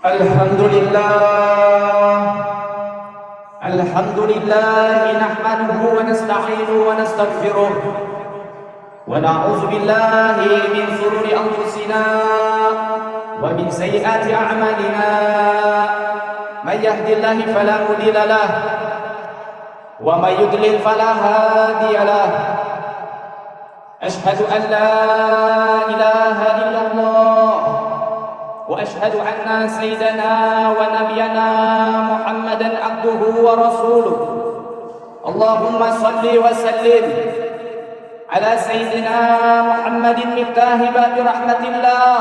Alhamdulillah nahmaduhu wa nasta'inuhu wa nastaghfiruh wa na'udzu billahi min shururi anfusina wa min sayyiati a'malina may yahdihillahu fala mudilla lahu wa may yudlil fala hadiya lahu ashhadu an la ilaha illallah وأشهد أن سيدنا ونبينا محمدا عبده ورسوله اللهم صل وسلم على سيدنا محمد مفتاح باب رحمة الله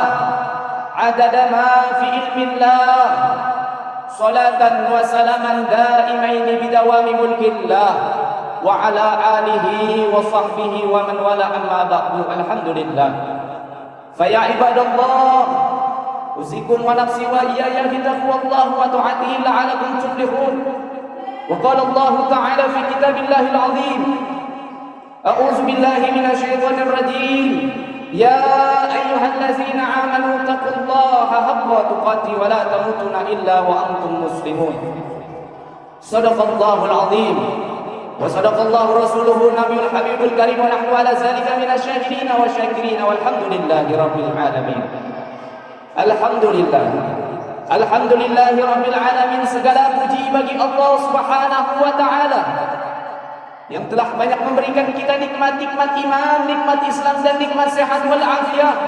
عدد ما في علم الله صلاة وسلاما دائمين بدوام ملك الله وعلى آله وصحبه ومن والاه أما بعد الحمد لله فيا عباد الله أوصيكم ونفسي وإياي بتقوى الله وطاعته لعلكم تفلحون وقال الله تعالى في كتاب الله العظيم أعوذ بالله من الشيطان الرجيم يا أيها الذين آمنوا اتقوا الله حق تقاته ولا تموتن إلا وأنتم مسلمون صدق الله العظيم وصدق الله رسوله النبي الحبيب الكريم ونحن على ذلك من الشاهدين والشاكرين والحمد لله رب العالمين. Alhamdulillah rabbil alamin, segala puji bagi Allah Subhanahu wa taala yang telah banyak memberikan kita nikmat-nikmat iman, nikmat Islam dan nikmat sehat wal afiat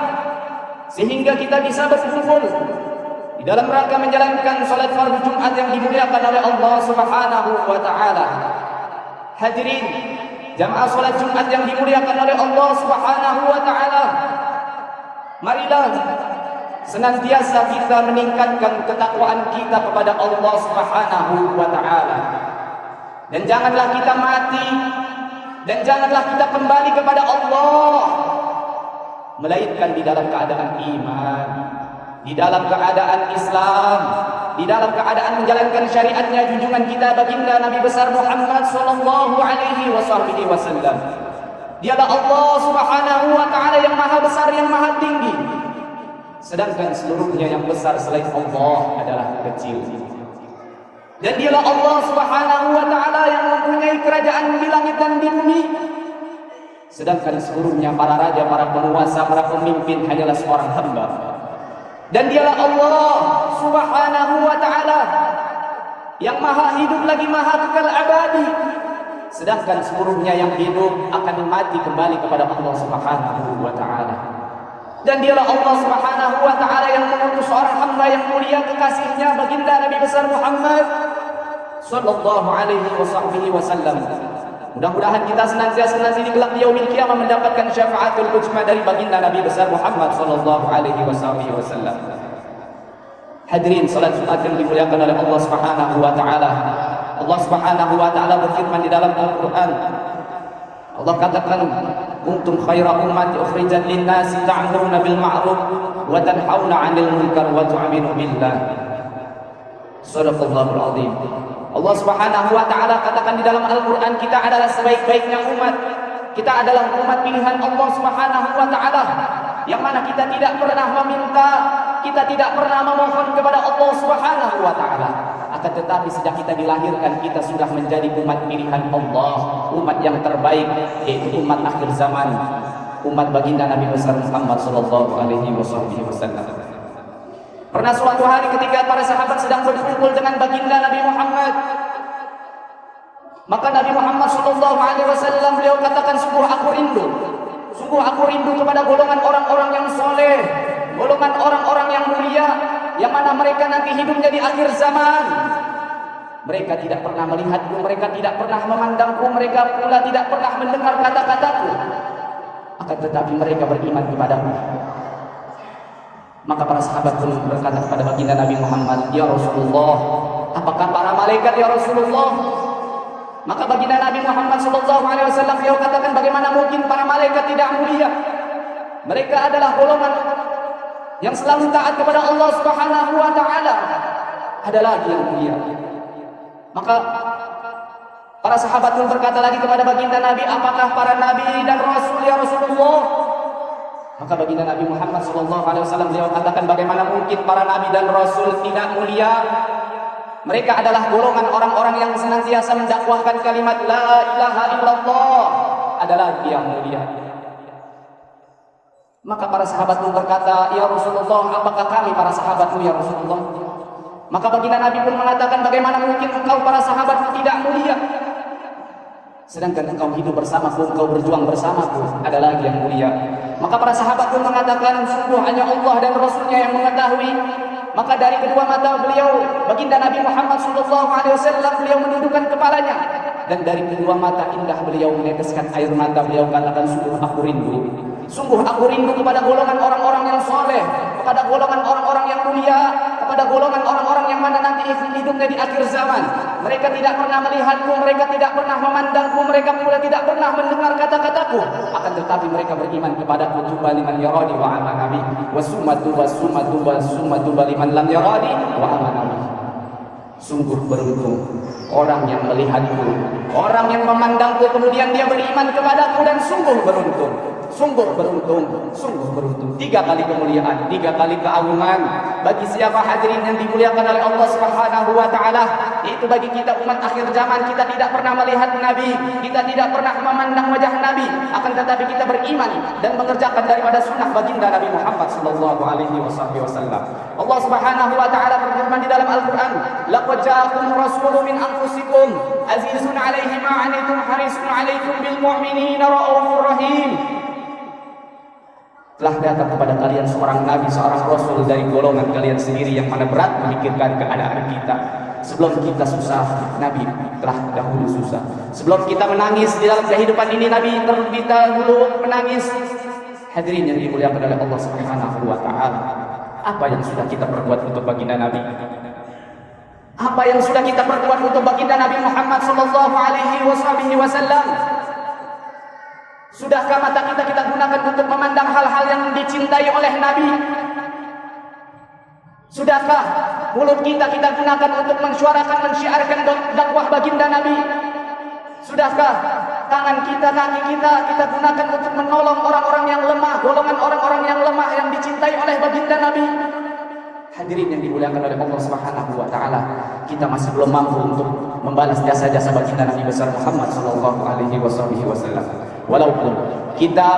sehingga kita bisa berkumpul di dalam rangka menjalankan salat fardu Jumat yang dimuliakan oleh Allah Subhanahu wa taala. Hadirin jamaah salat Jumat yang dimuliakan oleh Allah Subhanahu wa taala, marilah senantiasa kita meningkatkan ketakwaan kita kepada Allah Subhanahu wa taala. Dan janganlah kita mati dan janganlah kita kembali kepada Allah melainkan di dalam keadaan iman, di dalam keadaan Islam, di dalam keadaan menjalankan syariatnya junjungan kita baginda Nabi besar Muhammad sallallahu alaihi wasallam. Dialah Allah Subhanahu wa taala yang maha besar, yang maha tinggi. Sedangkan seluruhnya yang besar selain Allah adalah kecil. Dan dialah Allah Subhanahu wa taala yang mempunyai kerajaan di langit dan di bumi. Sedangkan seluruhnya para raja, para penguasa, para pemimpin hanyalah seorang hamba. Dan dialah Allah Subhanahu wa taala yang maha hidup lagi maha kekal abadi. Sedangkan seluruhnya yang hidup akan mati kembali kepada Allah Subhanahu wa taala. Dan dialah Allah Subhanahu wa taala yang mengutus seorang hamba yang mulia kekasihnya baginda Nabi besar Muhammad sallallahu alaihi wasallam. Mudah-mudahan kita senantiasa nanti di kelak yaumil qiyamah mendapatkan syafaatul uzma dari baginda Nabi besar Muhammad sallallahu alaihi wasallam. Hadirin salat Jumat yang dimuliakan oleh Allah Subhanahu wa taala. Allah Subhanahu wa taala berfirman di dalam Al-Qur'an. Allah katakan kuntum khaira ummati ukhrijat lin-nasi ta'muruna bil ma'ruf wa tanhauna 'anil munkar wa tu'minu billah. Shadaqallahul azim. Allah Subhanahu wa taala katakan di dalam Al-Qur'an, kita adalah sebaik-baiknya umat. Kita adalah umat pilihan Allah Subhanahu wa taala yang mana kita tidak pernah meminta, kita tidak pernah memohon kepada Allah Subhanahu wa taala. Akan tetapi sejak kita dilahirkan kita sudah menjadi umat pilihan Allah, umat yang terbaik, yaitu umat akhir zaman, umat baginda Nabi besar Muhammad sallallahu alaihi wasallam. Pernah suatu hari ketika para sahabat sedang berkumpul dengan baginda Nabi Muhammad, maka Nabi Muhammad sallallahu alaihi wasallam beliau katakan, sungguh aku rindu kepada golongan orang-orang yang soleh, golongan orang-orang yang mulia, yang mana mereka nanti hidupnya di akhir zaman. Mereka tidak pernah melihatku, mereka tidak pernah memandangku, mereka pula tidak pernah mendengar kata-kataku, akan tetapi mereka beriman kepadaku. Maka para sahabat pun berkata kepada baginda Nabi Muhammad, ya Rasulullah, apakah para malaikat ya Rasulullah? Maka baginda Nabi Muhammad SAW beliau katakan, bagaimana mungkin para malaikat tidak mulia? Mereka adalah golongan yang selalu taat kepada Allah Subhanahu wa taala. Ada lagi yang mulia. Maka para sahabat pun berkata lagi kepada baginda Nabi, apakah para nabi dan rasul ya Rasulullah? Maka baginda Nabi Muhammad SAW beliau katakan, bagaimana mungkin para nabi dan rasul tidak mulia? Mereka adalah golongan orang-orang yang senantiasa mendakwahkan kalimat la ilaha illallah, adalah yang mulia. Maka para sahabat pun berkata, ya Rasulullah, apakah kami para sahabatmu ya Rasulullah? Maka baginda Nabi pun mengatakan, bagaimana mungkin engkau para sahabatmu tidak mulia? Sedangkan engkau hidup bersamaku, engkau berjuang bersamaku, ada lagi yang mulia. Maka para sahabat pun mengatakan, sungguh hanya Allah dan Rasulnya yang mengetahui. Maka dari kedua mata beliau, baginda Nabi Muhammad SAW, beliau menundukkan kepalanya. Dan dari kedua mata indah beliau meneteskan air mata. Beliau katakan, sungguh aku rindu. Sungguh aku rindu kepada golongan orang-orang yang soleh, kepada golongan orang-orang yang mulia, kepada golongan orang-orang yang mana nanti hidupnya di akhir zaman. Mereka tidak pernah melihatku, mereka tidak pernah memandangku, mereka pula tidak pernah mendengar kata-kataku. Akan tetapi mereka beriman kepadaku. Tuba liman yarani wa amana bi, wa summa tuba liman lam yarani wa amana bi. Sungguh beruntung orang yang melihatku, orang yang memandangku kemudian dia beriman kepadaku, dan sungguh beruntung, sungguh beruntung, sungguh beruntung. 3 kali kemuliaan, 3 kali keagungan bagi siapa hadirin yang dimuliakan oleh Allah Subhanahu wa taala. Itu bagi kita umat akhir zaman. Kita tidak pernah melihat Nabi, kita tidak pernah memandang wajah Nabi, akan tetapi kita beriman dan mengerjakan daripada sunnah baginda Nabi Muhammad sallallahu alaihi wasallam. Allah Subhanahu wa taala berfirman di dalam Al-Qur'an, laqad ja'akum rasulun min anfusikum azizun 'alaihi ma 'anittum harisun 'alaikum bil mu'minina raufur rahim. Telah datang kepada kalian seorang nabi, seorang rasul dari golongan kalian sendiri yang mana berat memikirkan keadaan kita. Sebelum kita susah, Nabi telah dahulu susah. Sebelum kita menangis di dalam kehidupan ini, Nabi terlebih dahulu menangis. Hadirin yang dimuliakan oleh Allah Subhanahu wa taala, apa yang sudah kita perbuat untuk baginda Nabi? Apa yang sudah kita perbuat untuk baginda Nabi Muhammad sallallahu alaihi wasallam? Sudahkah mata kita gunakan untuk memandang hal-hal yang dicintai oleh Nabi? Sudahkah mulut kita gunakan untuk mensuarakan, mensyiarkan dakwah baginda Nabi? Sudahkah tangan kita, kaki kita gunakan untuk menolong orang-orang yang lemah, golongan orang-orang yang lemah yang dicintai oleh baginda Nabi? Hadirin yang dimuliakan oleh Allah Subhanahu wa taala, kita masih belum mampu untuk membalas jasa-jasa baginda Nabi besar Muhammad sallallahu alaihi wasallam. Walaupun kita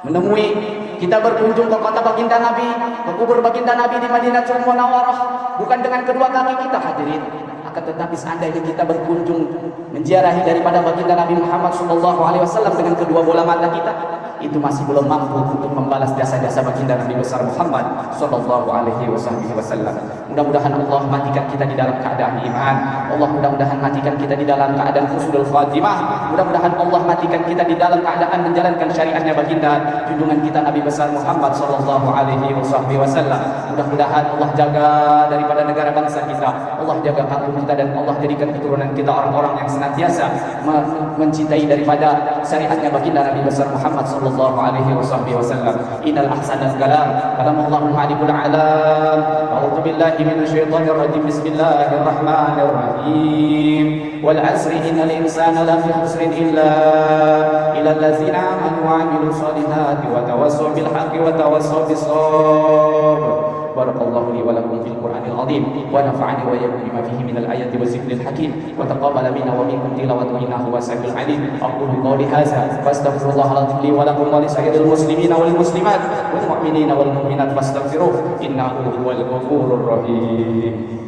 menemui, kita berkunjung ke kota baginda Nabi, ke kubur baginda Nabi di Madinatul Munawwarah, bukan dengan kedua kaki kita hadirin, akan tetapi seandainya kita berkunjung menziarahi daripada baginda Nabi Muhammad SAW dengan kedua bola mata kita, itu masih belum mampu untuk membalas jasa-jasa baginda Nabi besar Muhammad SAW. Mudah-mudahan Allah matikan kita di dalam keadaan iman. Allah mudah-mudahan matikan kita di dalam keadaan husnul khatimah. Mudah-mudahan Allah matikan kita di dalam keadaan menjalankan syariatnya baginda junjungan kita Nabi besar Muhammad SAW. Mudah-mudahan Allah jaga daripada negara bangsa kita, Allah jaga kampung kita, dan Allah jadikan keturunan kita orang-orang yang senantiasa mencintai daripada syariatnya baginda Nabi besar Muhammad sallallahu alaihi wasallam. Innal ahsanal kalam kalamullahu malikul alam. A'udzu billahi minasyaitonir rajim. Bismillahirrahmanirrahim. Wal 'asri innal insana lafi khusrin illa allazina amanu wa 'amilus solihati wa tawassaw bil haqqi wa tawassaw bis sabr. Barakallahu li wa lakum fil Qur'anil azim wa nafa'ani wa iyyakum bima fihi minal ayati wa zikril hakim wa taqabbala minna wa minkum tilawatahu innahu huwas-sami'ul 'alim. Aqulu qawli hadza fastaghfirullahal azim li wa lakum wa li sa'iril muslimina wal muslimat wal mu'minina wal mu'minat fastaghfiruhu innahu huwal ghafurur rahim.